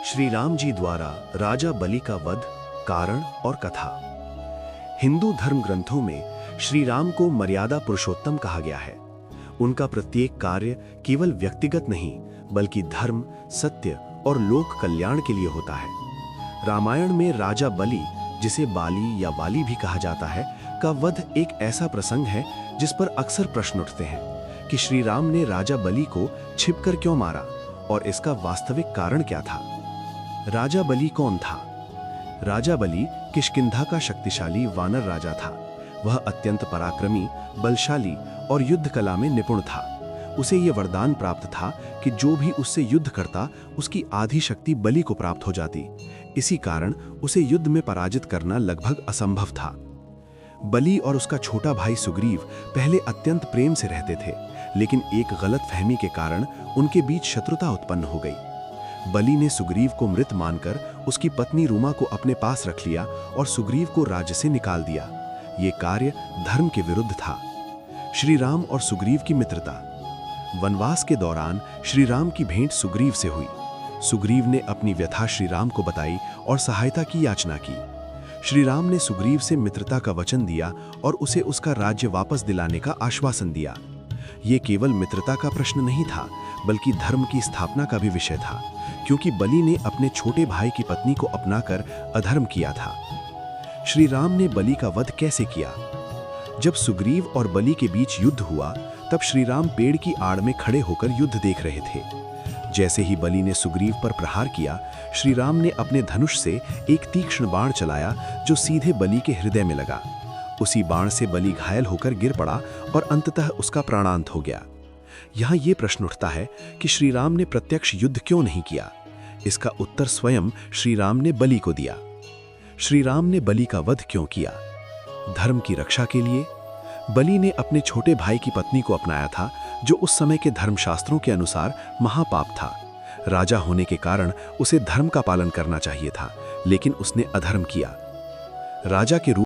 श्री राम जी द्वारा राजा बलि का वध, कारण और कथा। हिंदू धर्म ग्रंथों में श्री राम को मर्यादा पुरुषोत्तम कहा गया है। उनका प्रत्येक कार्य केवल व्यक्तिगत नहीं बल्कि धर्म, सत्य और लोक कल्याण के लिए होता है। रामायण में राजा बलि, जिसे बाली या वाली भी कहा जाता है, का वध एक ऐसा प्रसंग है जिस पर अक्सर प्रश्न उठते हैं कि श्री राम ने राजा बलि को छिपकर क्यों मारा और इसका वास्तविक कारण क्या था। राजा बलि कौन था? राजा बलि किष्किंधा का शक्तिशाली वानर राजा था। वह अत्यंत पराक्रमी, बलशाली और युद्ध कला में निपुण था। उसे यह वरदान प्राप्त था कि जो भी उससे युद्ध करता उसकी आधी शक्ति बलि को प्राप्त हो जाती। इसी कारण उसे युद्ध में पराजित करना लगभग असंभव था। बलि और उसका छोटा भाई सुग्रीव पहले अत्यंत प्रेम से रहते थे, लेकिन एक गलतफहमी के कारण उनके बीच शत्रुता उत्पन्न हो गई। बलि ने सुग्रीव को मृत मानकर उसकी पत्नी रूमा को अपने पास रख लिया और सुग्रीव को राज्य से निकाल दिया। ये कार्य धर्म के विरुद्ध था। श्री राम और सुग्रीव की मित्रता। वनवास के दौरान श्री राम की भेंट सुग्रीव से हुई। सुग्रीव ने अपनी व्यथा श्री राम को बताई और सहायता की याचना की। श्री राम ने सुग्रीव से मित्रता का वचन दिया और उसे उसका राज्य वापस दिलाने का आश्वासन दिया। ये केवल मित्रता का प्रश्न नहीं था बल्कि धर्म की स्थापना का भी विषय था, क्योंकि बलि ने अपने छोटे भाई की पत्नी को अपनाकर अधर्म किया था। श्री राम ने बलि का वध कैसे किया? जब सुग्रीव और बलि के बीच युद्ध हुआ तब श्री राम पेड़ की आड़ में खड़े होकर युद्ध देख रहे थे। जैसे ही बलि ने सुग्रीव पर प्रहार किया, श्री राम ने अपने धनुष से एक तीक्ष्ण बाण चलाया जो सीधे बलि के हृदय में लगा। उसी बाण से बलि घायल होकर गिर पड़ा और अंततः उसका प्राणांत हो गया। यहाँ ये प्रश्न उठता है कि श्री राम ने प्रत्यक्ष युद्ध क्यों नहीं किया? इसका उत्तर स्वयं श्री राम ने बलि को दिया। श्री राम ने बलि का वध क्यों किया? धर्म की रक्षा के लिए। बलि ने अपने छोटे भाई की पत्नी को अपनाया था, जो उस समय के धर्मशास्त्रों के अनुसार महापाप था। राजा होने के कारण उसे धर्म का पालन करना चाहिए था, लेकिन उसने अधर्म किया। राजा के रूप